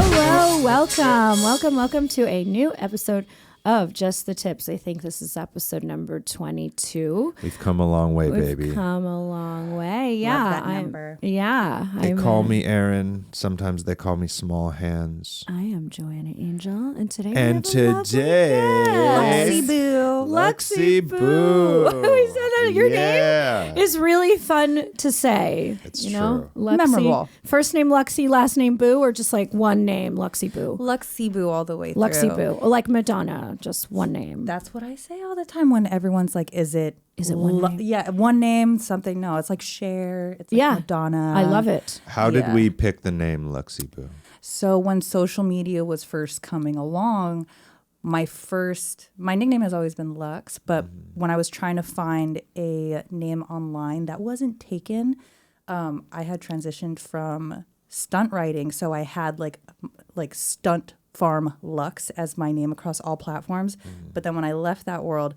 Hello, welcome to a new episode of Just the Tips. I think this is episode number 22. We've come a long way, baby. We've come a long way. Yeah. Love that number. They call me Aaron. Sometimes they call me Small Hands. I am Joanna Angel, and today Luxi Boo. Luxi Boo. We said that your name is really fun to say. It's true. true. Luxi. Memorable. First name Luxi, last name Boo, or just like one name, Luxi Boo? Luxi Boo all the way through. Luxi Boo. Or like Madonna, just one name. That's what I say all the time when everyone's like, is it one name? Yeah, one name, something. No, it's like Cher. It's like Madonna. I love it. How did we pick the name Luxi Boo? So when social media was first coming along, my nickname has always been Lux, but when I was trying to find a name online that wasn't taken, I had transitioned from stunt writing, so I had like Stunt Farm Lux as my name across all platforms. But then when I left that world,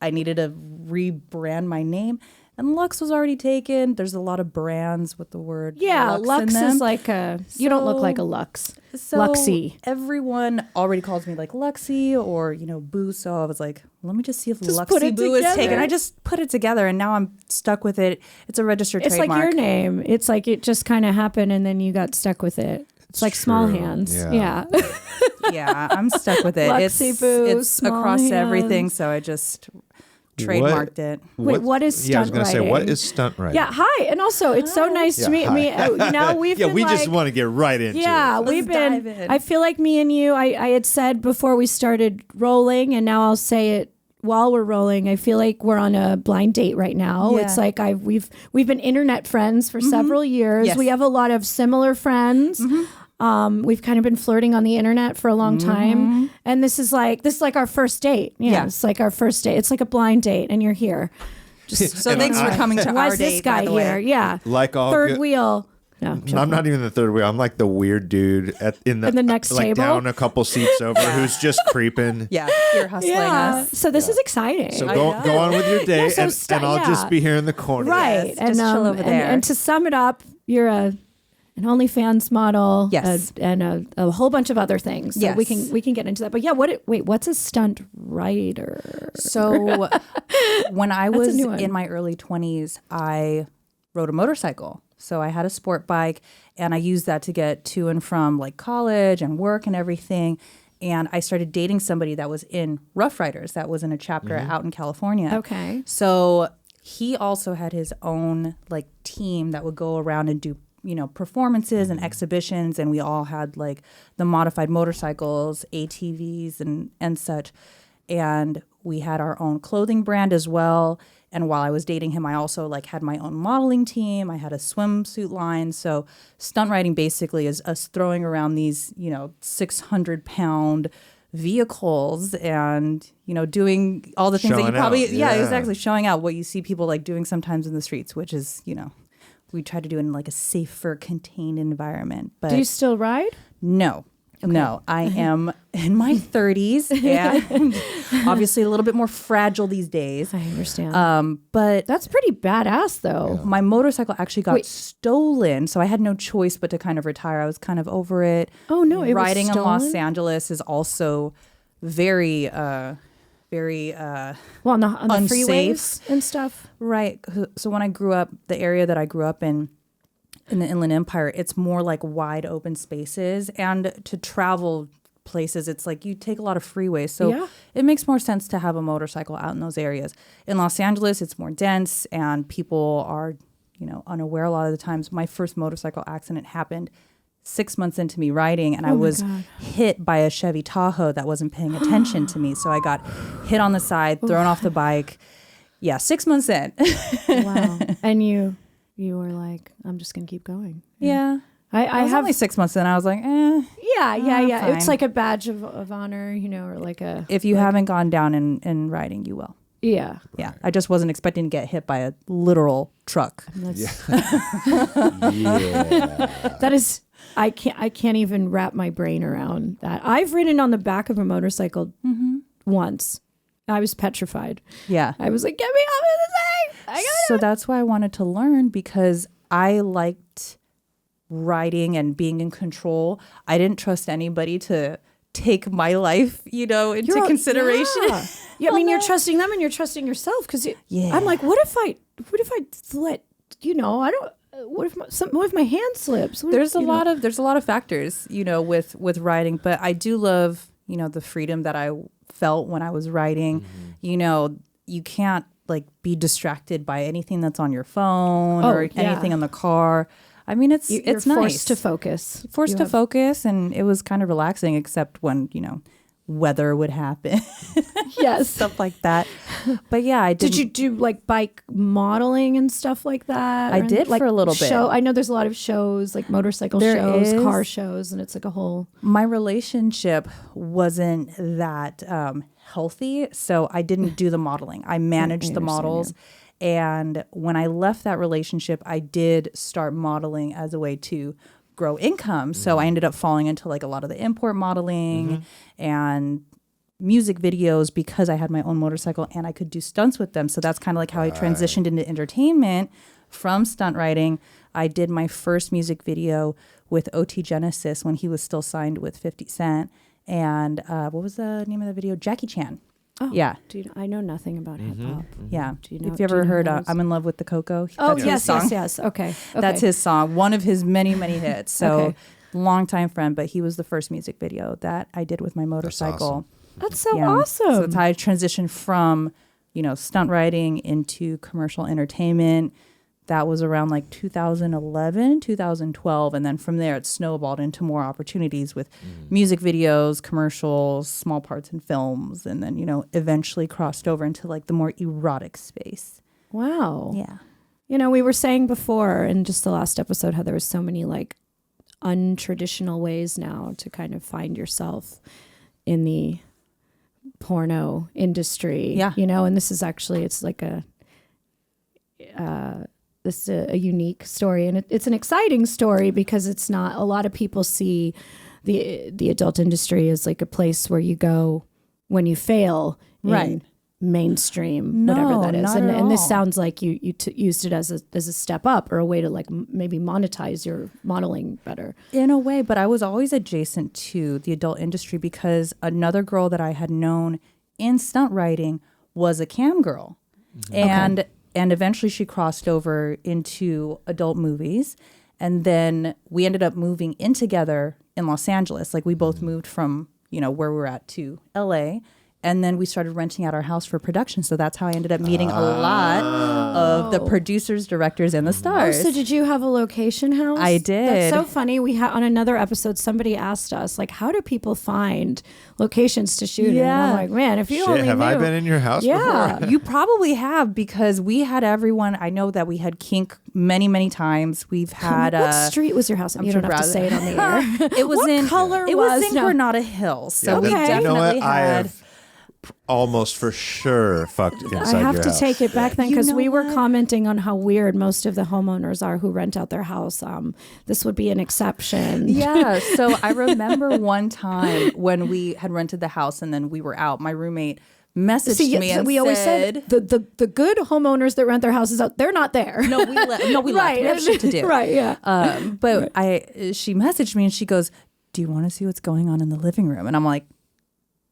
I needed to rebrand my name, and Lux was already taken. There's a lot of brands with the word Lux in them. Is like you don't look like a Lux. So Luxi. Everyone already calls me like Luxi or, Boo. So I was like, let me just see if Just put Luxi it Boo is together. taken. I just put it together and now I'm stuck with it. It's a registered It's trademark. like your name. It's like it just kind of happened and then you got stuck with it. It's like Small true. Hands. Yeah. Yeah, I'm stuck with it. Luxi Boo, it's Small across Hands. everything. So I just trademarked it. Wait, what is stunt Yeah, I was going to say, writing? what is stunt writing? Yeah, hi. And also, it's so nice to meet me. We've been we like, just want to get right into it. we've dive been. in. I feel like me and you. I had said before we started rolling, and now I'll say it while we're rolling. I feel like we're on a blind date right now. Yeah. It's like we've been internet friends for several years. Yes. We have a lot of similar friends. We've kind of been flirting on the internet for a long time, and this is like our first date. Yeah, it's like our first date. It's like a blind date, and you're here. So thanks for coming to Why our is date, this guy by the way. here? Yeah, Like all third good- wheel. No, I'm not even the third wheel. I'm like the weird dude in the next like table? down a couple seats over who's just creeping. Yeah, you're hustling Yeah. us. So this is exciting. So go on with your day, so and I'll just be here in the corner. Right. Yes, and just chill over there. And to sum it up, you're an OnlyFans model. Yes. And a whole bunch of other things. So Yes. we can get into that. But yeah, what's a stunt writer? So when I was a new one. in my early 20s, I rode a motorcycle. So I had a sport bike and I used that to get to and from like college and work and everything. And I started dating somebody that was in Rough Riders, that was in a chapter out in California. Okay. So he also had his own like team that would go around and do performances and exhibitions, and we all had like the modified motorcycles, ATVs and such. And we had our own clothing brand as well. And while I was dating him, I also like had my own modeling team. I had a swimsuit line. So stunt riding basically is us throwing around these, 600-pound vehicles and, doing all the things that you Showing probably, out. Yeah. exactly, showing out what you see people like doing sometimes in the streets, which is, we try to do it in like a safer, contained environment. But Do you still ride? no. No, I am in my 30s and obviously a little bit more fragile these days. I understand. But That's pretty badass, though. my motorcycle actually got stolen, so I had no choice but to kind of retire. I was kind of over it. Oh, no, it was Riding in Los stolen? Angeles is also very, very Well, on the unsafe. freeways and stuff. right. So when I grew up, the area that I grew up in the Inland Empire, it's more like wide open spaces, and to travel places, it's like you take a lot of freeways. So it makes more sense to have a motorcycle out in those areas. In Los Angeles, it's more dense and people are, unaware a lot of the times. My first motorcycle accident happened 6 months into me riding, and I was hit by a Chevy Tahoe that wasn't paying attention to me. So I got hit on the side, thrown off the bike. Yeah, 6 months in. Wow. And you were like, I'm just going to keep going. Yeah. I was have only 6 months in. I was like, Yeah. fine. It's like a badge of honor, or like a... if you haven't gone down in riding, you will. Yeah. Yeah. I just wasn't expecting to get hit by a literal truck. That is... I can't even wrap my brain around that. I've ridden on the back of a motorcycle once. I was petrified. Yeah. I was like, get me off of this thing. So that's why I wanted to learn, because I liked writing and being in control, I didn't trust anybody to take my life, into consideration. Yeah. I mean, you're trusting them and you're trusting yourself because I'm like, what if I let, I don't. What if my hand slips? There's a lot of factors, with writing, but I do love, the freedom that I felt when I was writing. You can't like be distracted by anything that's on your phone or anything in the car. I mean, it's nice. Forced to focus. Focus, and it was kind of relaxing, except when, weather would happen. Yes. Stuff like that. But yeah, I did. Did you do like bike modeling and stuff like that? I did for a little bit. I know there's a lot of shows, like motorcycle shows, car shows, and it's like a whole... My relationship wasn't that healthy, so I didn't do the modeling. I managed the models. And when I left that relationship, I did start modeling as a way to grow income. So I ended up falling into like a lot of the import modeling and music videos because I had my own motorcycle and I could do stunts with them. So that's kind of like how I transitioned into entertainment from stunt writing. I did my first music video with OT Genesis when he was still signed with 50 Cent. And what was the name of the video? Jackie Chan. Oh, yeah. I know nothing about hip hop. Yeah. If you ever heard I'm in Love with the Coco? Oh, yes. Okay. That's his song. One of his many, many hits. So longtime friend, but he was the first music video that I did with my motorcycle. That's so awesome. So that's how I transitioned from, stunt writing into commercial entertainment. That was around like 2011, 2012. And then from there, it snowballed into more opportunities with music videos, commercials, small parts in films. And then, eventually crossed over into like the more erotic space. Wow. Yeah. We were saying before in just the last episode how there was so many like untraditional ways now to kind of find yourself in the porno industry. Yeah. And this is actually, it's like this is a unique story, and it's an exciting story because it's not a lot of people see the adult industry as like a place where you go when you fail in mainstream, whatever that is. And this sounds like you used it as a step up or a way to like maybe monetize your modeling better. In a way, but I was always adjacent to the adult industry because another girl that I had known in stunt writing was a cam girl. And eventually she crossed over into adult movies. And then we ended up moving in together in Los Angeles. Like we both moved from, where we were at to LA. And then we started renting out our house for production. So that's how I ended up meeting a lot of the producers, directors, and the stars. Oh, so did you have a location house? I did. That's so funny. We had on another episode, somebody asked us, like, how do people find locations to shoot in? And I'm like, man, if you only have knew. I been in your house before? You probably have because we had everyone. I know that we had kink many, many times. We've had... what street was your house in? You don't have to say it on the air. It was what color it was in Granada Hills. So we definitely had... almost for sure fucked inside your house. I have to take it back then because we were commenting on how weird most of the homeowners are who rent out their house. This would be an exception. Yeah. So I remember one time when we had rented the house and then we were out, my roommate messaged me and always said the good homeowners that rent their houses out, they're not there. We left. We have shit to do. Right. Yeah. But she messaged me and she goes, "Do you want to see what's going on in the living room?" And I'm like,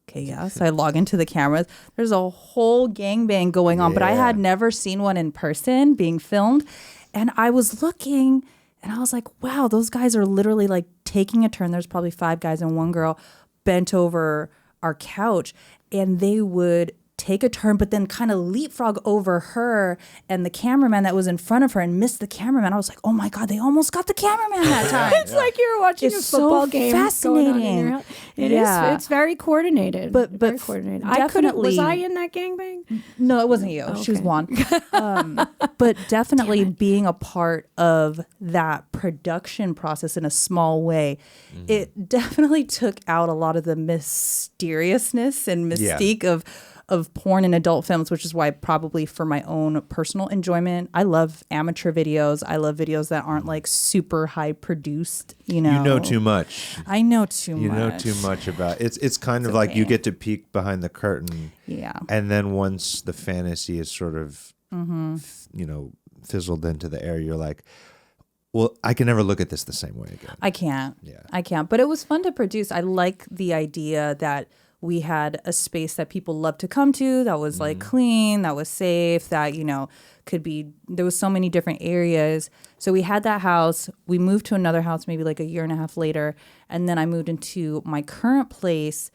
okay, yeah. So I log into the cameras. There's a whole gangbang going on, but I had never seen one in person being filmed. And I was looking and I was like, wow, those guys are literally like taking a turn. There's probably 5 guys and 1 girl bent over our couch. And they would take a turn, but then kind of leapfrog over her and the cameraman that was in front of her and missed the cameraman. I was like, oh my God, they almost got the cameraman that time. It's like you're watching a football game. Fascinating. It is. It's very coordinated. But very coordinated. Definitely. Was I in that gangbang? No, it wasn't you. Okay. She was Juan. But definitely being a part of that production process in a small way, it definitely took out a lot of the mysteriousness and mystique of porn and adult films, which is why probably for my own personal enjoyment, I love amateur videos. I love videos that aren't like super high produced, You know too much. I know too much. You know too much about it. It's kind of like you get to peek behind the curtain. Yeah. And then once the fantasy is sort of, fizzled into the air, you're like, well, I can never look at this the same way again. I can't. Yeah. I can't. But it was fun to produce. I like the idea that we had a space that people love to come to, that was like clean, that was safe, that, you know, could be, there was so many different areas. So we had that house. We moved to another house maybe like a year and a half later. And then I moved into my current place.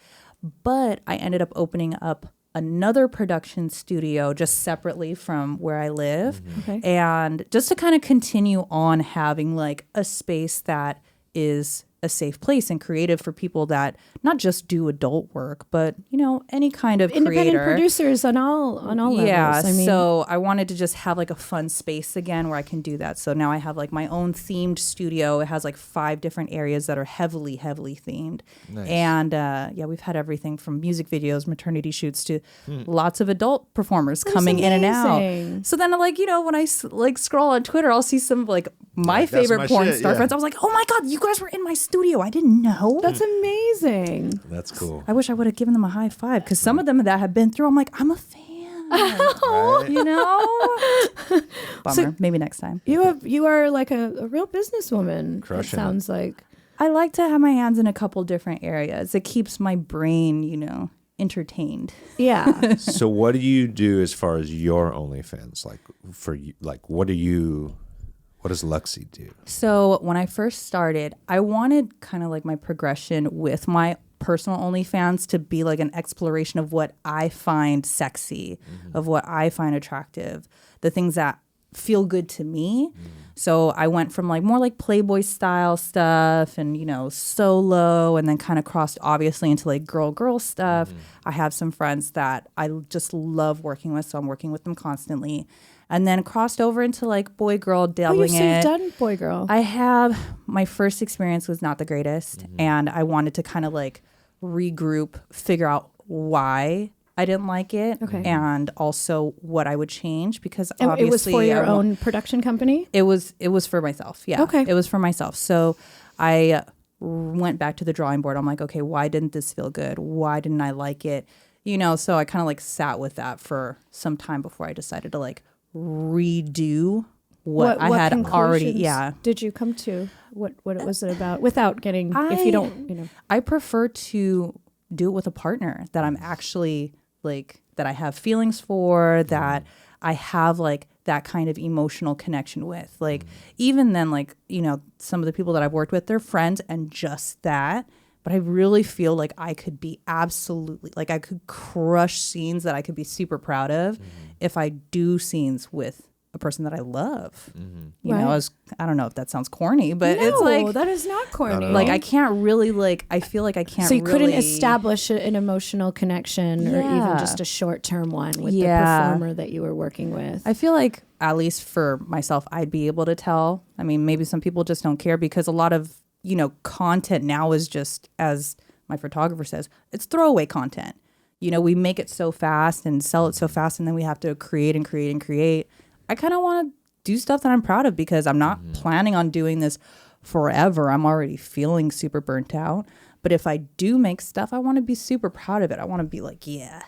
But I ended up opening up another production studio just separately from where I live. Okay. And just to kind of continue on having like a space that is a safe place and creative for people that not just do adult work, but, you know, any kind of Independent creator. producers on all levels. Yeah, I mean, so I wanted to just have like a fun space again where I can do that. So now I have like my own themed studio. It has like 5 different areas that are heavily themed. Nice. And yeah, we've had everything from music videos, maternity shoots to lots of adult performers coming in and amazing. out. So then like, you know, when I like scroll on Twitter, I'll see some like my that's favorite my porn shit, star yeah. friends. I was like, oh my God, you guys were in my studio. I didn't know. that's amazing. That's cool. I wish I would have given them a high five because some of them that have been through, I'm like, I'm a fan. Right? You know? Bummer. So- Maybe next time. You are like a real businesswoman. Crushing It sounds like. I like to have my hands in a couple different areas. It keeps my brain, you know, entertained. Yeah. So what do you do as far as your OnlyFans? Like for you, like what does Luxi do? So when I first started, I wanted kind of like my progression with my personal OnlyFans to be like an exploration of what I find sexy, of what I find attractive, the things that feel good to me. So I went from like more like Playboy style stuff and, you know, solo, and then kind of crossed obviously into like girl stuff. I have some friends that I just love working with, so I'm working with them constantly. And then crossed over into like boy girl dabbling so you've it. done boy girl. I have. My first experience was not the greatest, and I wanted to kind of like regroup, figure out why I didn't like it, Okay. and also what I would change, because And obviously it was for your I wa- own production company? It was for myself. Yeah. Okay. It was for myself. So I went back to the drawing board. I'm like, okay, why didn't this feel good? Why didn't I like it? You know, so I kind of like sat with that for some time before I decided to like redo what I had already. conclusions Yeah. Did you come to what it was about without getting, if you don't, you know. I prefer to do it with a partner that I'm actually like, that I have feelings for, that I have like that kind of emotional connection with. Like even then, like, you know, some of the people that I've worked with, they're friends and just that. But I really feel like I could be absolutely, like I could crush scenes that I could be super proud of if I do scenes with a person that I love. You know, Right. I don't know if that sounds corny, but No, it's like, that is not corny. like I can't really like, I feel like I can't so you couldn't really establish an emotional connection or even Yeah. just a short-term one with Yeah. the performer that you were working with. I feel like, at least for myself, I'd be able to tell. I mean, maybe some people just don't care, because a lot of, you know, content now is just, as my photographer says, it's throwaway content. You know, we make it so fast and sell it so fast, and then we have to create and create and create. I kind of want to do stuff that I'm proud of, because I'm not planning on doing this forever. I'm already feeling super burnt out. But if I do make stuff, I want to be super proud of it. I want to be like, yeah,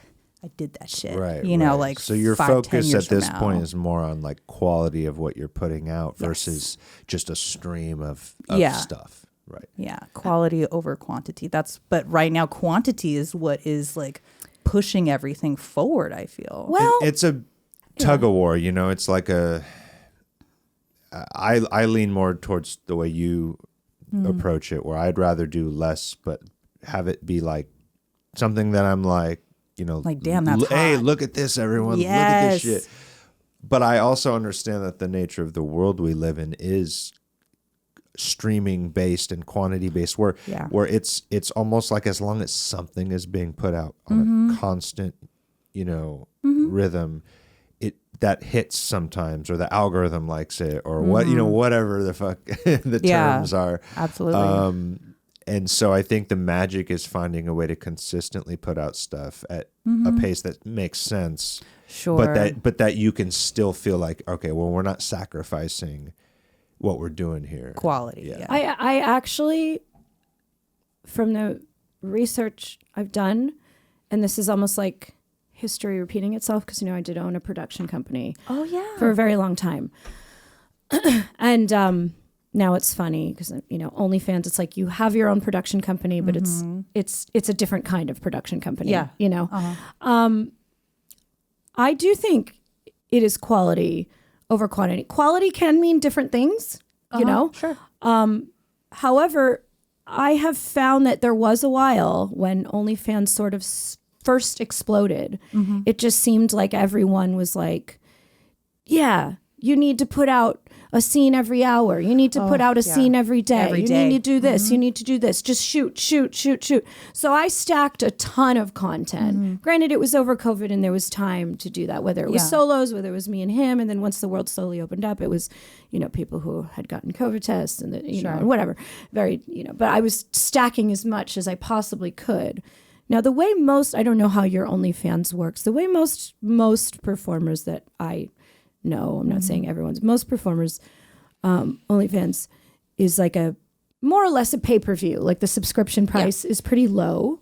I did that shit. Right. You know, right. like so your 5, 10 focus years at this from now. point is more on like quality of what you're putting out versus just a stream of Yeah. stuff. Right. Yeah, quality over quantity. But right now, quantity is what is like pushing everything forward, I feel. Well, It's a tug of war, you know. It's like I lean more towards the way you approach it, where I'd rather do less but have it be like something that I'm like, you know, Like, damn, that's hey, hot. look at this, everyone. Yes. Look at this shit. But I also understand that the nature of the world we live in is streaming based and quantity based, where it's almost like as long as something is being put out on a constant, you know, rhythm, that hits sometimes, or the algorithm likes it, or what, you know, whatever the fuck the terms are. Absolutely. And so I think the magic is finding a way to consistently put out stuff at a pace that makes sense. Sure. But that you can still feel like, okay, well, we're not sacrificing what we're doing here. Quality. Yeah. I actually, from the research I've done, and this is almost like history repeating itself, because, you know, I did own a production company Oh, yeah. for a very long time. And now it's funny because, OnlyFans, it's like you have your own production company, but it's a different kind of production company. Yeah. I do think it is quality over quantity. Quality can mean different things, Sure. However, I have found that there was a while when OnlyFans sort of first exploded. It just seemed like everyone was like, yeah, you need to put out a scene every hour. You need to put out a scene every day. You need to do this. You need to do this. Just shoot. So I stacked a ton of content. Granted, it was over COVID and there was time to do that, whether it was solos, whether it was me and him. And then once the world slowly opened up, it was, people who had gotten COVID tests and, and whatever. Very, but I was stacking as much as I possibly could. Now, the way I don't know how your OnlyFans works. The way most performers that I know, I'm not saying everyone's, most performers, OnlyFans is like more or less a pay-per-view. Like the subscription price is pretty low,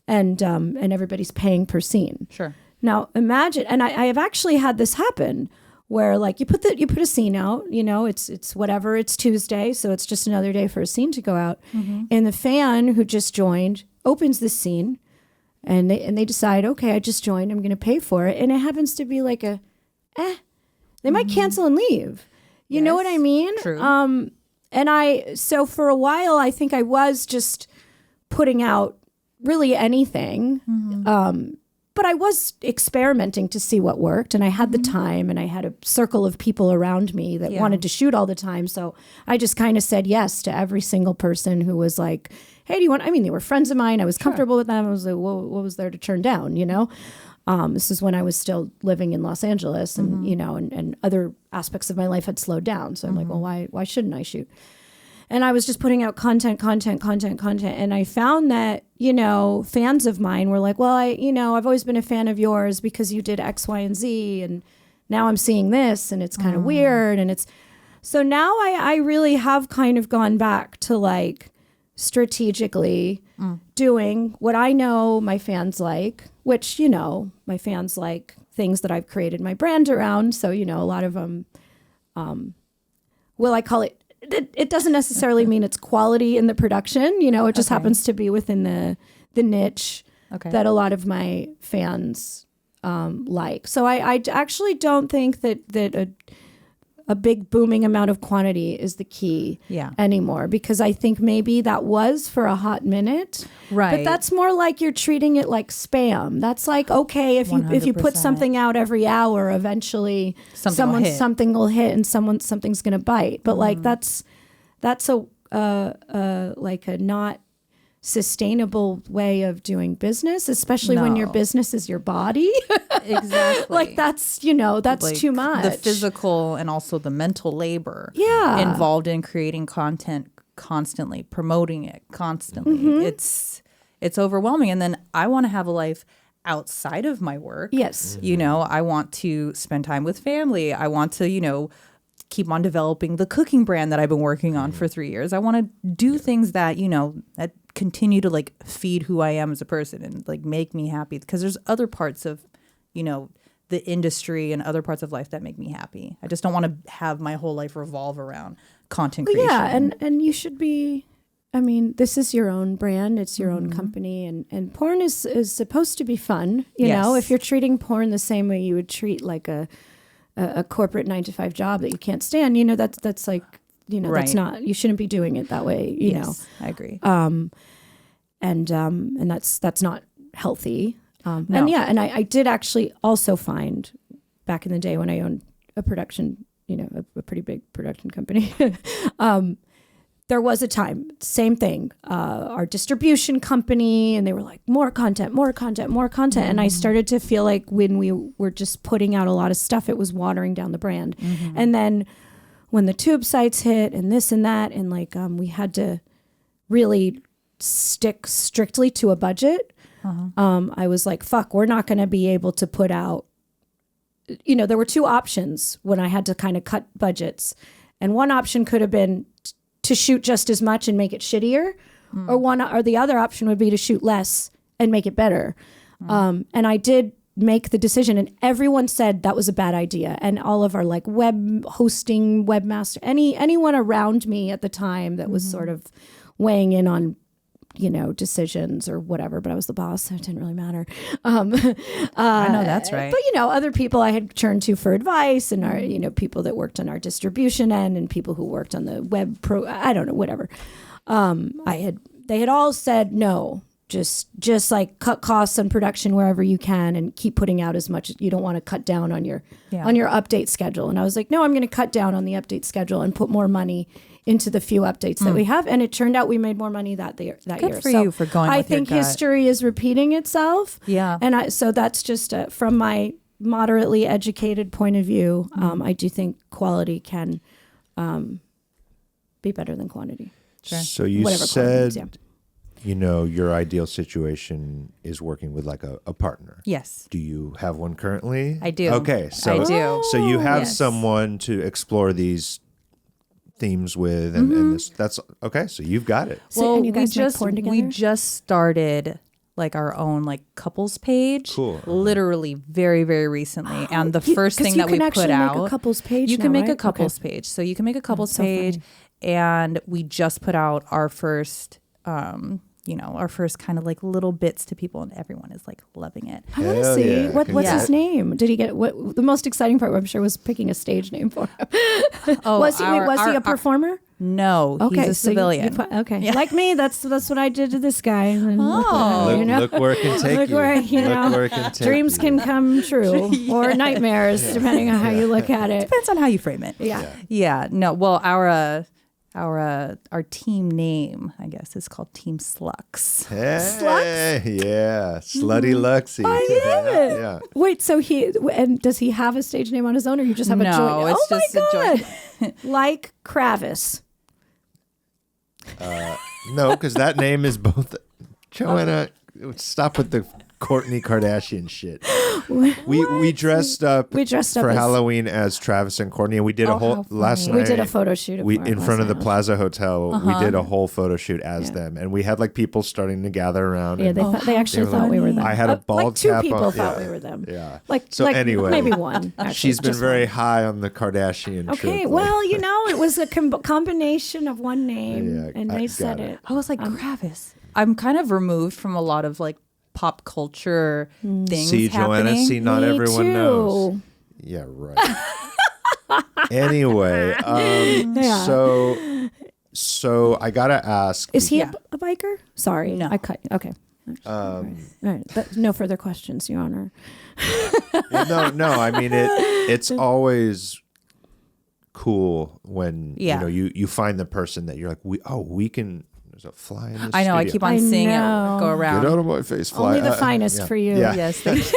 and everybody's paying per scene. Sure. Now imagine, and I have actually had this happen where like you put a scene out, it's whatever, it's Tuesday, so it's just another day for a scene to go out, and the fan who just joined opens this scene, and they decide, okay, I just joined, I'm going to pay for it, and it happens to be like they might cancel and leave. You know what I mean? True. So for a while, I think I was just putting out really anything. But I was experimenting to see what worked, and I had the time, and I had a circle of people around me that wanted to shoot all the time. So I just kind of said yes to every single person who was like, hey, do you want, they were friends of mine. I was comfortable with them. I was like, well, what was there to turn down, This is when I was still living in Los Angeles, and and other aspects of my life had slowed down. So I'm like, well, why shouldn't I shoot? And I was just putting out content. And I found that, fans of mine were like, well, I've always been a fan of yours because you did X, Y, and Z. And now I'm seeing this, and it's kind of weird. And so now I really have kind of gone back to like strategically doing what I know my fans like, which, my fans like things that I've created my brand around. So, a lot of them, I call it, it doesn't necessarily mean it's quality in the production, it just happens to be within the niche that a lot of my fans like. So I actually don't think that a big booming amount of quantity is the key anymore, because I think maybe that was for a hot minute, right? But that's more like you're treating it like spam. That's like, okay, if you put something out every hour, eventually something will hit and something's going to bite. But like that's like a not sustainable way of doing business, especially when your business is your body. Exactly. Like that's like too much. The physical and also the mental labor involved in creating content constantly, promoting it constantly. It's overwhelming. And then I want to have a life outside of my work. Yes. I want to spend time with family. I want to, keep on developing the cooking brand that I've been working on for 3 years. I want to do things that, that continue to like feed who I am as a person and like make me happy, because there's other parts of, the industry and other parts of life that make me happy. I just don't want to have my whole life revolve around content creation. Yeah, and you should be, this is your own brand, it's your own company, and porn is supposed to be fun. If you're treating porn the same way you would treat like a corporate 9-to-5 job that you can't stand, that's like, right. That's not, you shouldn't be doing it that way, Yes, I agree. And that's not healthy. No. And I did actually also find back in the day when I owned a production, a pretty big production company, there was a time, same thing, our distribution company, and they were like, more content. And I started to feel like when we were just putting out a lot of stuff, it was watering down the brand. And then when the tube sites hit and this and that, and like we had to really stick strictly to a budget, I was like, fuck, we're not going to be able to put out, there were two options when I had to kind of cut budgets. And one option could have been to shoot just as much and make it shittier, or the other option would be to shoot less and make it better. And I did make the decision, and everyone said that was a bad idea. And all of our like web hosting, webmaster, anyone around me at the time that was sort of weighing in on, decisions or whatever, but I was the boss, so it didn't really matter. I know that's right. But, other people I had turned to for advice, and our, people that worked on our distribution end, and people who worked on the web I don't know, whatever. They had all said, no, just like cut costs on production wherever you can and keep putting out as much. You don't want to cut down on your update schedule. And I was like, no, I'm going to cut down on the update schedule and put more money into the few updates that we have. And it turned out we made more money that year. Good for you for going with your gut. I think history is repeating itself. Yeah. And so that's just from my moderately educated point of view. I do think quality can be better than quantity. Sure. So you said, your ideal situation is working with like a partner. Yes. Do you have one currently? I do. Okay. So, I do. So you have someone to explore these themes with, and this, that's okay. So you've got it. So, and you guys make porn together? We just started like our own like couples page. Cool. Literally very, very recently. And the first thing that we put out, make a couples page. You can make a couples page. So you can make a couples page. So and we just put out our first, our first kind of like little bits to people, and everyone is like loving it. I want to see what's his name. Did he get what? The most exciting part, I'm sure, was picking a stage name for him. Was he a performer? No, he's a civilian. Like me, that's what I did to this guy. And, look where it can take you. Dreams can come true, or nightmares, depending on how you look at it. Depends on how you frame it. Yeah. No. Well, our team name, I guess, is called Team Slux. Hey, Slux? Yeah, Slutty Luxi. I love it. Yeah. Wait, so does he have a stage name on his own, or you just have a joint? No, it's just a joint. Like Kravis. No, because that name is both. Joanna, stop with the Kourtney Kardashian shit. We dressed up for Halloween as Travis and Kourtney, and we did a whole last night. We did a photo shoot in front of the Plaza Hotel. We did a whole photo shoot as them, and we had like people starting to gather around. Yeah, they actually thought we were them. I had a bald cap. 2 people on. thought we were them. Yeah. Anyway, maybe one. Actually, she's been very high on the Kardashian. Okay, trip, well, it was a combination of one name, and they said it. I was like, Kravis. I'm kind of removed from a lot of like pop culture things. See, happening. Joanna, not Me everyone too. knows. Yeah, right. Anyway, so I gotta ask. Is he a biker? Sorry, no. I cut. Okay. All right. No further questions, Your Honor. No. I mean, it's always cool when you find the person that you're like, we can. There's a fly in the I know. studio. I keep on seeing it go around. Get out of my face, fly. Only the finest for you. Yeah. Yes. Thank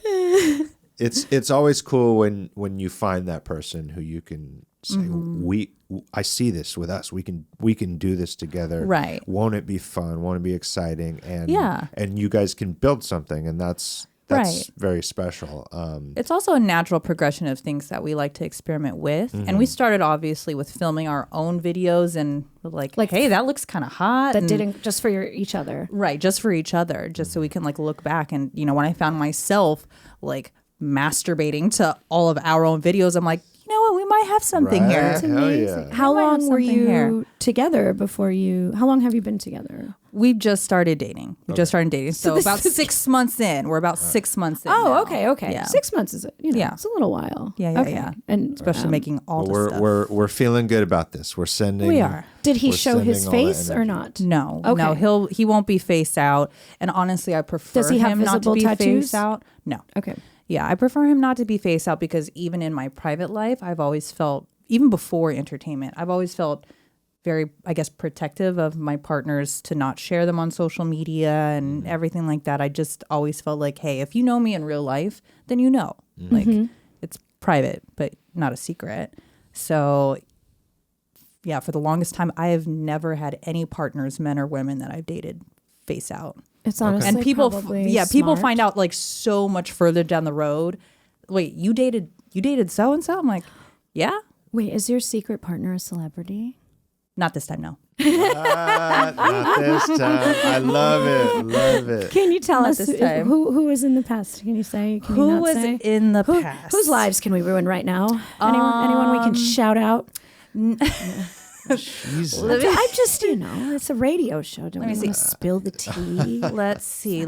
you. It's always cool when you find that person who you can say, I see this with us. We can do this together. Right. Won't it be fun? Won't it be exciting? And you guys can build something, and that's very special. It's also a natural progression of things that we like to experiment with. And we started obviously with filming our own videos, and we're like, hey, that looks kind of hot. That didn't just for each other. Right. Just for each other, just so we can like look back. And, when I found myself like masturbating to all of our own videos, I'm like, you know what, we might have something here. That's amazing. How long were you together before how long have you been together? We've just started dating. So about 6 months in. We're about 6 months in. Oh, now. okay. Yeah. 6 months is it's a little while. Yeah. And especially making all the stuff. We're feeling good about this. We're sending. We are. Did he show his face or not? No. Okay. No, he won't be face out. And honestly, I prefer Does he have him not to be tattoos? face out. No. Okay. Yeah, I prefer him not to be face out, because even in my private life, I've always felt, even before entertainment, I've always felt very, I guess, protective of my partners to not share them on social media and everything like that. I just always felt like, hey, if you know me in real life, then you know. Like, it's private, but not a secret. So, yeah, for the longest time, I have never had any partners, men or women, that I've dated face out. It's honestly and people, smart. People find out like so much further down the road. Wait, you dated so and so? I'm like, yeah. Wait, is your secret partner a celebrity? Not this time, no. Not this time. I love it. Love it. Can you tell us who was in the past? Can you say? Who was in the past? Whose lives can we ruin right now? Anyone we can shout out? Jesus. I'm just, it's a radio show. Don't we want to spill the tea? Let's see.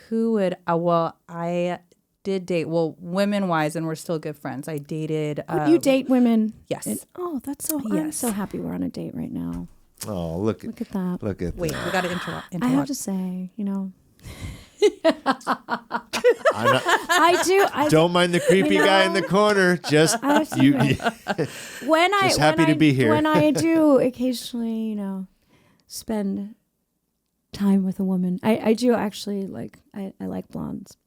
Who would, I did date, women-wise, and we're still good friends. I dated. You date women? Yes. That's so, I'm so happy we're on a date right now. Oh, look at that. Look at Wait, that. we got to interrupt. I have to say, I do. Don't mind the creepy guy in the corner. Just you. Just happy to be here. When I do occasionally, spend time with a woman, I do actually like. I like blondes.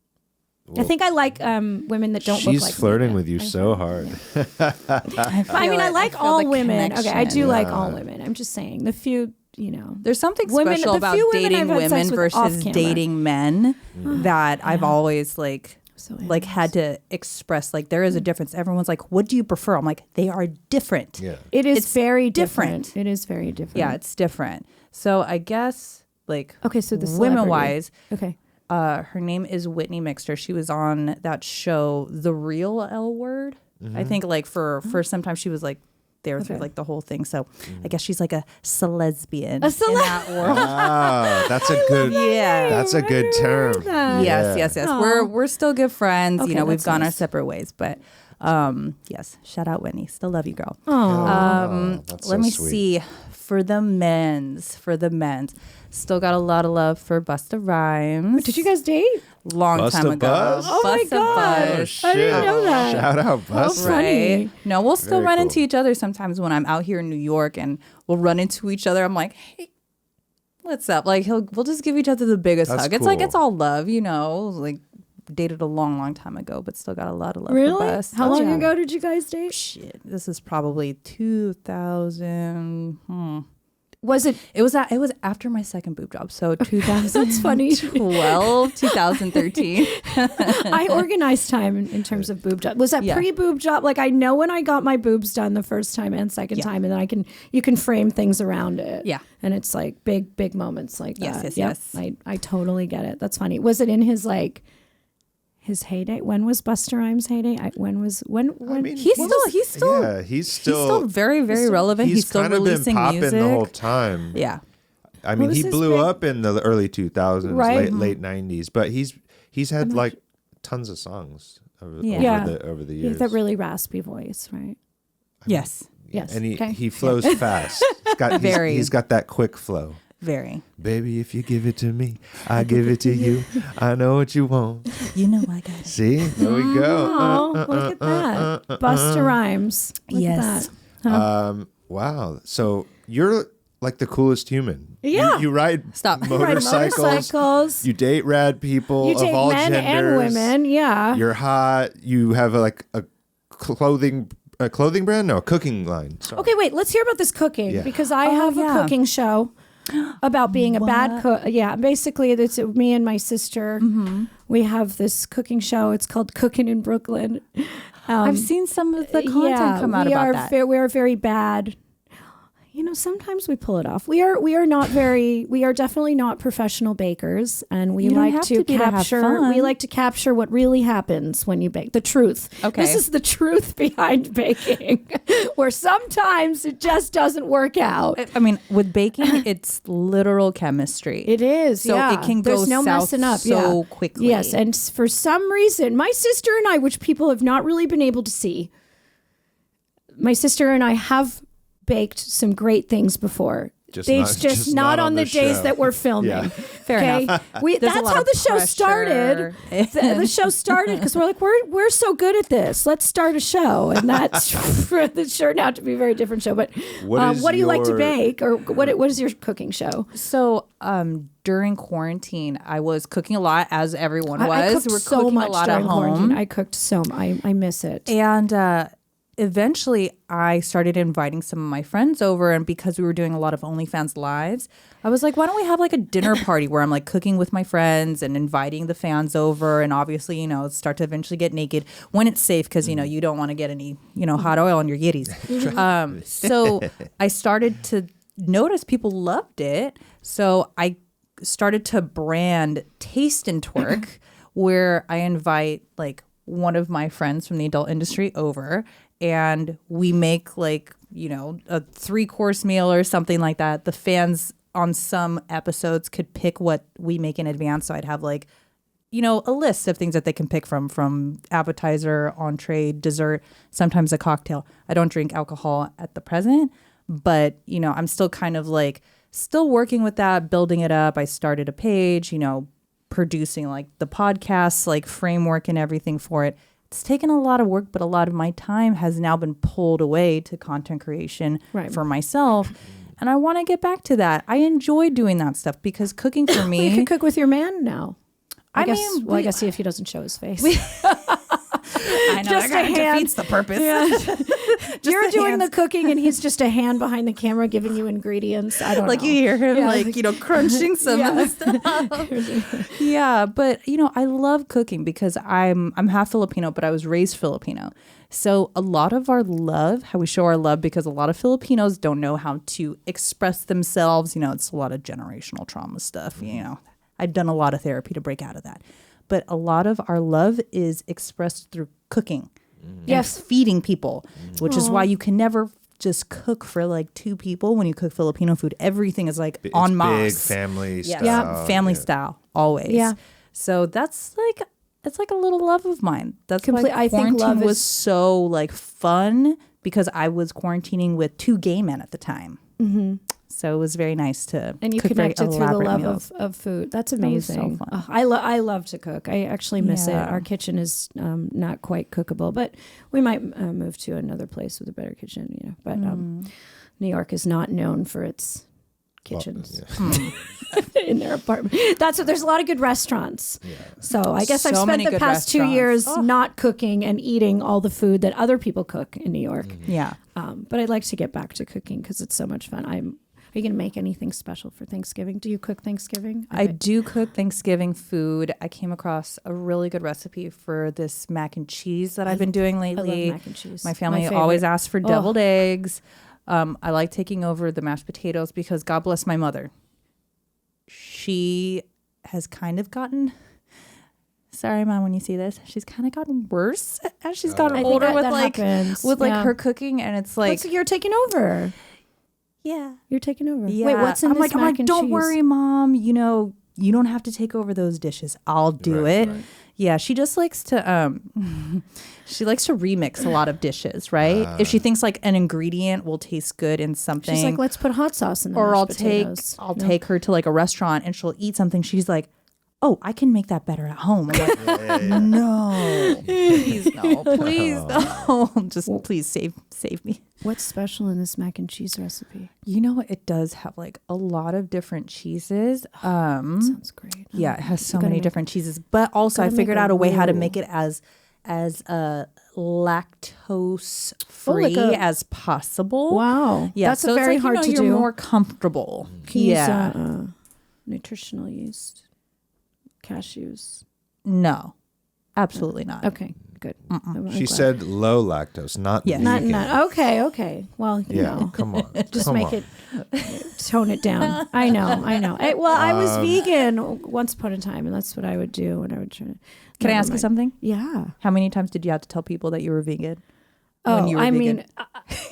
Well, I think I like women that don't look like me. She's flirting with you so hard. I like all women. Okay, I do like all women. I'm just saying the few. There's something special about dating women versus dating men that I've always had to express. Like, there is a difference. Everyone's like, what do you prefer? I'm like, they are different. Yeah. It's very different. It is very different. Yeah, it's different. So I guess so the women wise, her name is Whitney Mixter. She was on that show, The Real L Word. I think for some time she was there through the whole thing. So I guess she's like a lesbian in that world. That's a good that's a good term. Yes. We're still good friends. Okay, we've gone our separate ways, but yes, shout out Whitney. Still love you, girl. Let me see. For the men's. Still got a lot of love for Busta Rhymes. Did you guys date? Long time ago. Buzz? Oh my gosh. Oh, shit. I didn't know that. Shout out Busta. Right. No, we'll still run cool. into each other sometimes when I'm out here in New York, and we'll run into each other. I'm like, hey, what's up? We'll just give each other the biggest hug. It's cool. it's all love, dated a long time ago, but still got a lot of love really? for Bus. How long ago did you guys date? Shit, this is probably 2000. Was it? It was after my second boob job, so 2012, That's funny. 2013. I organized time in terms of boob job. Was that pre-boob job? I know when I got my boobs done the first time and second time, and then you can frame things around it. Yeah, and it's big moments like that. Yes. I totally get it. That's funny. Was it in his heyday? When was Busta Rhymes' heyday? He's still very, very relevant. He's still releasing music the whole time. Yeah. I mean, he blew up in the early 2000s, right. late 90s, but he's had tons of songs over the years. That really raspy voice, right? Yes. And he flows fast. He's got that quick flow. Very. Baby, if you give it to me, I give it to you. I know what you want. You know I got it. See? There we go. Look at that. Busta Rhymes. Look yes. at that. Wow. So you're like the coolest human. Yeah. You ride motorcycles. You date rad people of all genders. Men and women. Yeah. You're hot. You have a clothing brand? No, a cooking line. Sorry. Okay, wait. Let's hear about this cooking because I have a cooking show about being a bad cook. Yeah, basically, it's me and my sister. Mm-hmm. We have this cooking show. It's called Cooking in Brooklyn. I've seen some of the content come out about that. We are very bad. Sometimes we pull it off. We are definitely not professional bakers, and we like to capture what really happens when you bake. The truth. Okay. This is the truth behind baking, where sometimes it just doesn't work out. I mean, with baking, it's literal chemistry. It is. So it can go south so quickly. Yes, and for some reason, my sister and I, which people have not really been able to see, my sister and I have baked some great things before. Just not on the days that we're filming. Yeah. Fair enough. That's how the show started. The show started because we're like, we're so good at this. Let's start a show, and that's turned out to be a very different show. But what do you like to bake, or what is your cooking show? So during quarantine, I was cooking a lot, as everyone was. I cooked We're so cooking much a lot during at home. Quarantine. I cooked so much. I miss it. And eventually I started inviting some of my friends over, and because we were doing a lot of OnlyFans lives, I was like, why don't we have a dinner party where I'm cooking with my friends and inviting the fans over, and obviously, start to eventually get naked when it's safe, because you don't want to get any hot oil on your yitties. So I started to noticed people loved it. So I started to brand Taste and Twerk, where I invite like one of my friends from the adult industry over, and we make like, you know, a 3-course meal or something like that. The fans on some episodes could pick what we make in advance. So I'd have like, you know, a list of things that they can pick from appetizer, entree, dessert, sometimes a cocktail. I don't drink alcohol at the present, but, you know, I'm still kind of like still working with that, building it up. I started a page, you know, producing like the podcast, like framework and everything for it. It's taken a lot of work, but a lot of my time has now been pulled away to content creation for myself. And I want to get back to that. I enjoy doing that stuff because cooking for me. You can cook with your man now. I guess see if he doesn't show his face. I know, just that a hand. defeats the purpose. Yeah. You're doing the cooking and he's just a hand behind the camera giving you ingredients. I don't know. Like you hear him like, you know, crunching some of the stuff. Yeah, but you know, I love cooking because I'm half Filipino, but I was raised Filipino. So a lot of our love, how we show our love, because a lot of Filipinos don't know how to express themselves. You know, it's a lot of generational trauma stuff, you know. I've done a lot of therapy to break out of that. But a lot of our love is expressed through cooking. Yes. Feeding people, which is why you can never just cook for like 2 people when you cook Filipino food. Everything is like en masse. Big family style. Yeah, family style, always. Yeah. So that's like, it's like a little love of mine. That's why I think love was so like fun because I was quarantining with 2 gay men at the time. Mm-hmm. So it was very nice to and you cook connected through the love meals. of food. That's amazing. That was so fun. I love to cook. I actually miss it. Our kitchen is not quite cookable, but we might move to another place with a better kitchen. You know, but New York is not known for its kitchens in their apartment. There's a lot of good restaurants. Yeah. So I guess I've spent the past 2 years not cooking and eating all the food that other people cook in New York. Mm-hmm. Yeah. But I'd like to get back to cooking because it's so much fun. Are you going to make anything special for Thanksgiving? Do you cook Thanksgiving? I do cook Thanksgiving food. I came across a really good recipe for this mac and cheese that I've been doing lately. I love mac and cheese. My family always asks for deviled eggs. I like taking over the mashed potatoes because God bless my mother. She has kind of gotten... Sorry, Mom, when you see this, she's kind of gotten worse as she's gotten older with her cooking, and it's like... So you're taking over. Yeah. You're taking over. Yeah. Wait, what's in this mac and cheese? Don't worry, Mom. You know, you don't have to take over those dishes. I'll do it. Right. Yeah, she just likes to she likes to remix a lot of dishes, right? If she thinks like an ingredient will taste good in something. She's like, let's put hot sauce in the Or mashed potatoes. I'll take her to like a restaurant and she'll eat something. She's like, oh, I can make that better at home. I'm like, no, please no, please no. Just please save me. What's special in this mac and cheese recipe? You know what? It does have like a lot of different cheeses. Sounds great. Yeah, it has so many different cheeses. But also I figured out a way how to make it as lactose free as possible. Wow. Yeah, that's very hard to do. You're more comfortable. Can you use nutritional yeast? Cashews? No, absolutely not. Okay, good. She said low lactose, not vegan. Not okay. Well, you know. Come on. Just tone it down. I know. I was vegan once upon a time, and that's what I would do when I would try to. Can I ask you something? Yeah. How many times did you have to tell people that you were vegan? Mean,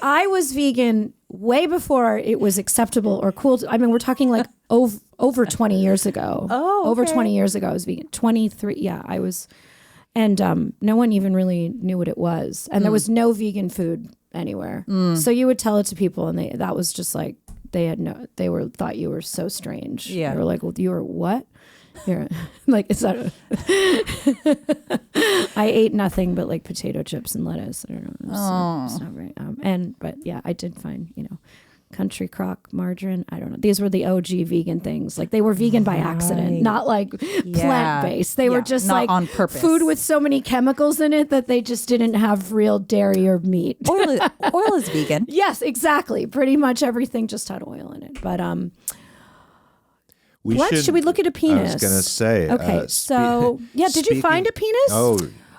I was vegan way before it was acceptable or cool. We're talking like over 20 years ago. Oh, okay. Over 20 years ago, I was vegan. 23. Yeah, I was. And no one even really knew what it was. And there was no vegan food anywhere. So you would tell it to people and that was just like, thought you were so strange. Yeah. They were like, well, you were what? You're like, it's not. I ate nothing but like potato chips and lettuce. I don't know. It's not right. But yeah, I did find, country crock margarine. I don't know. These were the OG vegan things. Like they were vegan by accident, not like plant-based. They were just not like on purpose. Food with so many chemicals in it that they just didn't have real dairy or meat. Oil is vegan. Yes, exactly. Pretty much everything just had oil in it. But should we look at a penis? I was going to say. Okay, so did you find a penis?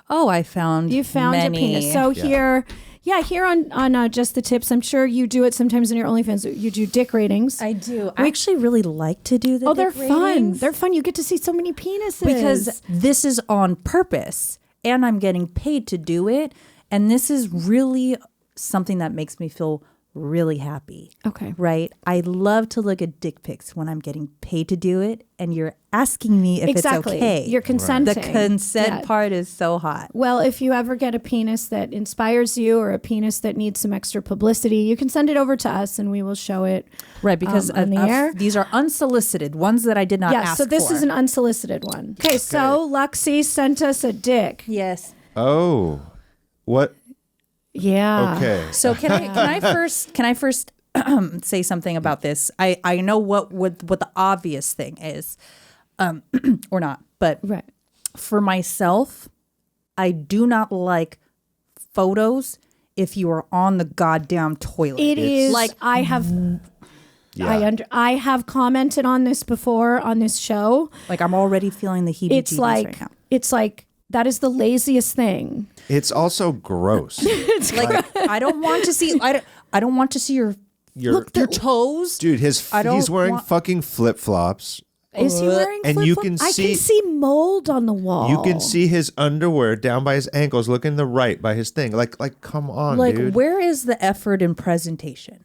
Oh, I found. You found many. a penis. So here Yeah, here on Just the Tips, I'm sure you do it sometimes in your OnlyFans. You do dick ratings. I do. I actually really like to do the they're dick fun. ratings. They're fun. You get to see so many penises. Because this is on purpose and I'm getting paid to do it. And this is really something that makes me feel really happy. Okay. Right? I love to look at dick pics when I'm getting paid to do it and you're asking me if it's okay. You're consenting. The consent part is so hot. Well, if you ever get a penis that inspires you or a penis that needs some extra publicity, you can send it over to us and we will show it. Right, because on the air. These are unsolicited ones that I did not ask for. So this is an unsolicited one. Okay, so Luxi sent us a dick. Yes. Oh, what? Yeah. Okay. So can I first say something about this? I know what the obvious thing is, or not, but Right. for myself, I do not like photos if you are on the goddamn toilet. It is like I have. Yeah. I have commented on this before on this show. Like I'm already feeling the heebie-jeebies right now. It's like that is the laziest thing. It's also gross. It's Like I don't want to see. I don't want to see your toes, dude. He's wearing fucking flip flops. Is he wearing and flip-flops? you can I see can see mold on the wall. You can see his underwear down by his ankles, looking the right by his thing. Like come on, like dude. where is the effort in presentation?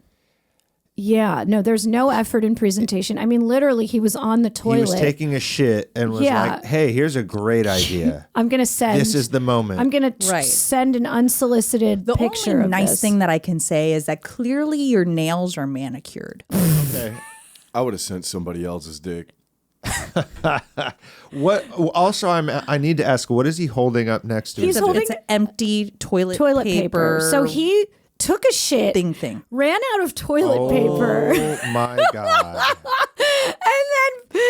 Yeah, no, there's no effort in presentation. I mean, literally, he was on the toilet. He was taking a shit and was like, "Hey, here's a great idea. I'm gonna send. This is the moment. I'm gonna send an unsolicited picture. The only of nice this. thing that I can say is that clearly your nails are manicured. Okay. I would have sent somebody else's dick. What? Also, I need to ask, what is he holding up next to? He's his holding It's an empty toilet paper. So he took a shit, thing. ran out of toilet paper, Oh my god! and then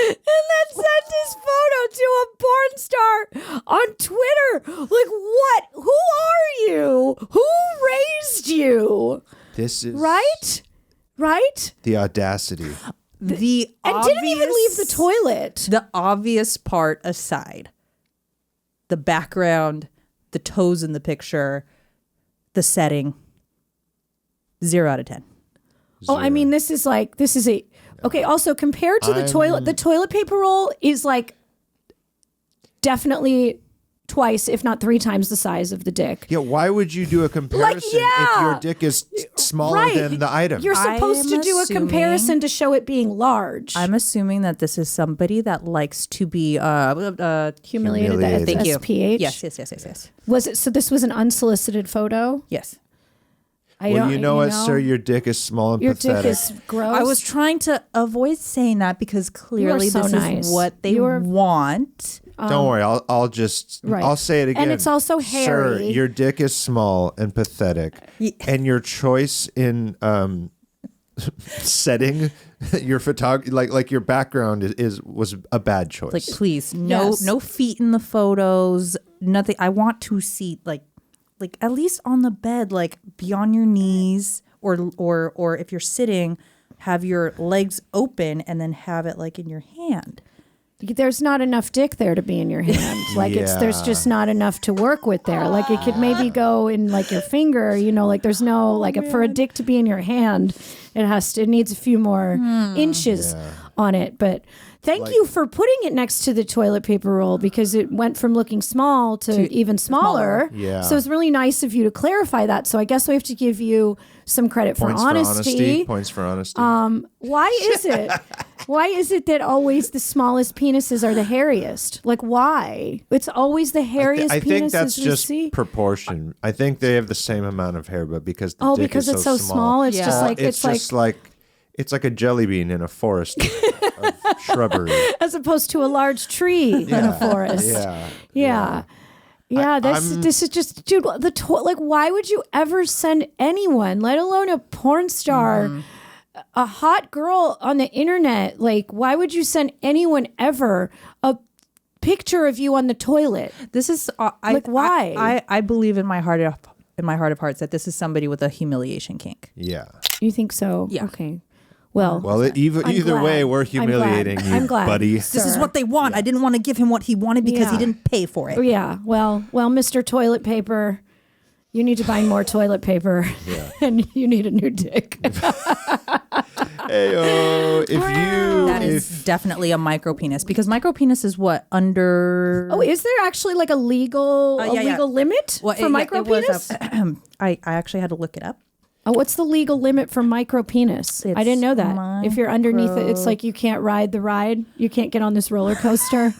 sent his photo to a porn star on Twitter. Like, what? Who are you? Who raised you? This is Right? the audacity. And didn't even leave the toilet. The obvious part aside, the background, the toes in the picture, the setting, 0 out of 10. Oh, I mean, this is a okay. Also, compared to the toilet paper roll is like definitely twice, if not 3 times the size of the dick. Yeah, why would you do a comparison if your dick is smaller than the item? You're supposed to do a comparison to show it being large. I'm assuming that this is somebody that likes to be humiliated at Thank you. SPH. Yes. Was it? So this was an unsolicited photo. Yes. Well, you know what, sir? Your dick is small and Your pathetic. dick is gross. I was trying to avoid saying that because clearly so this nice. is what they want. Don't worry, I'll say it again. And it's also hairy. Sir, your dick is small and pathetic, and your choice in setting your photography, like your background was a bad choice. Like, please, no feet in the photos, nothing. I want to see like at least on the bed, like be on your knees, or if you're sitting, have your legs open and then have it like in your hand. There's not enough dick there to be in your hand. Like there's just not enough to work with there. Like it could maybe go in like your finger, like there's no for a dick to be in your hand, it needs a few more inches on it. But thank you for putting it next to the toilet paper roll because it went from looking small to even smaller. Yeah. So it's really nice of you to clarify that. So I guess we have to give you some credit for honesty. Points for honesty. Why is it? Why is it that always the smallest penises are the hairiest? Like, why? It's always the hairiest I think penises that's we just see. proportion. I think they have the same amount of hair, but because the dick because is it's so small, it's just like it's like a jelly bean in a forest of shrubbery, as opposed to a large tree in a forest. Yeah. This is just, dude. Why would you ever send anyone, let alone a porn star, a hot girl on the internet? Like, why would you send anyone ever a picture of you on the toilet? This is why? I believe in my heart of hearts that this is somebody with a humiliation kink. Yeah. You think so? Yeah. Okay. Well, either way, we're humiliating you, I'm glad, buddy. This is what they want. I didn't want to give him what he wanted because he didn't pay for it. Yeah. Well, Mr. Toilet Paper, You need to buy more toilet paper, and you need a new dick. Heyo, that is definitely a micro penis, because micro penis is what, under? Oh, is there actually like a legal limit for micro penis? I actually had to look it up. Oh, what's the legal limit for micro penis? I didn't know that. If you're underneath it, it's like you can't ride the ride. You can't get on this roller coaster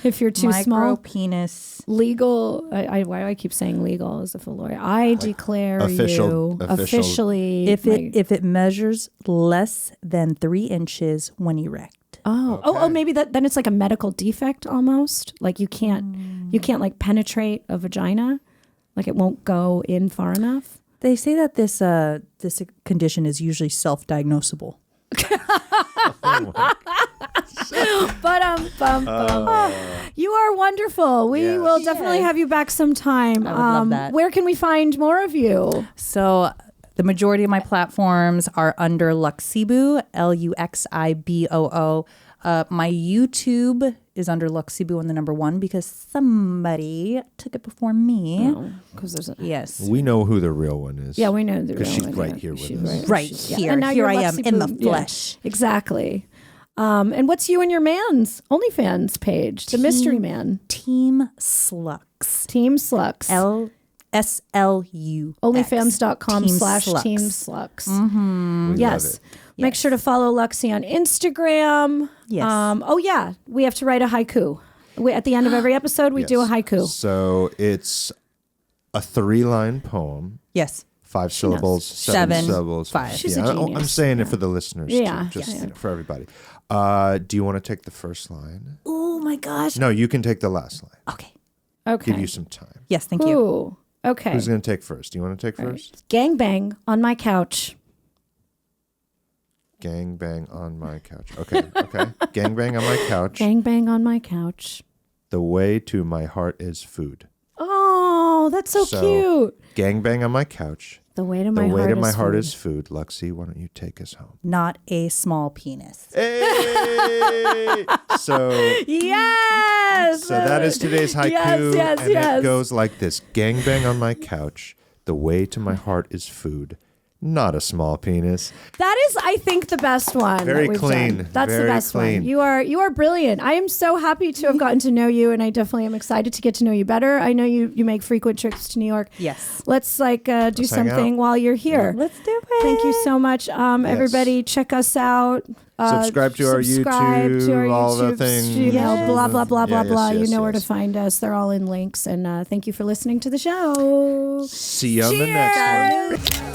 if you're too small. Micro penis. Legal. Why do I keep saying legal as if a lawyer? I declare you officially. If it measures less than 3 inches when erect. Oh, maybe then it's like a medical defect almost. Like you can't like penetrate a vagina. Like it won't go in far enough. They say that this condition is usually self-diagnosable. You are wonderful. We will definitely have you back sometime. I would love that. Where can we find more of you? So the majority of my platforms are under Luxi Boo, LuxiBoo. My YouTube is under Luxi Boo and the number 1 because somebody took it before me. Because there's yes. We know who the real one is. Yeah, we know the real one. Because she's right here with us. Right here. And now here I am Luxi in Boo. the flesh. Yeah, exactly. And what's you and your man's OnlyFans page? The Mystery Man. Team Slux. Team Slux. SLU. OnlyFans.com/Team Slux. We Yes. love it. Make sure to follow Luxi on Instagram. Yes. We have to write a haiku. At the end of every episode, we do a haiku. So it's a 3-line poem. Yes. 5 syllables, 7 syllables. 5. She's a genius. I'm saying it for the listeners, Yeah. too, for everybody. Do you want to take the first line? Oh my gosh. No, you can take the last line. Okay. Give you some time. Yes, thank you. Ooh. Okay. Who's going to take first? Do you want to take first? Gang bang on my couch. Gang bang on my couch. Okay. Gang bang on my couch. Gang bang on my couch. The way to my heart is food. Oh, that's so cute. Gang bang on my couch. The way to my The heart way to is my heart food. is food. Luxi, why don't you take us home? Not a small penis. Hey! So Yes. that is today's haiku. Yes. It goes like this. Gang bang on my couch. The way to my heart is food. Not a small penis. That is, I think, the best one. Very that we've clean. done. That's Very the best clean. one. You are brilliant. I am so happy to have gotten to know you, and I definitely am excited to get to know you better. I know you make frequent trips to New York. Yes. Let's do hang something out. while you're here. Let's do it. Thank you so much. Everybody, check us out. Subscribe to our YouTube, all the things. Gmail, blah, blah, blah, blah, Yes, blah. yes, You know where to yes. find us. They're all in links. And thank you for listening to the show. See you on the next one.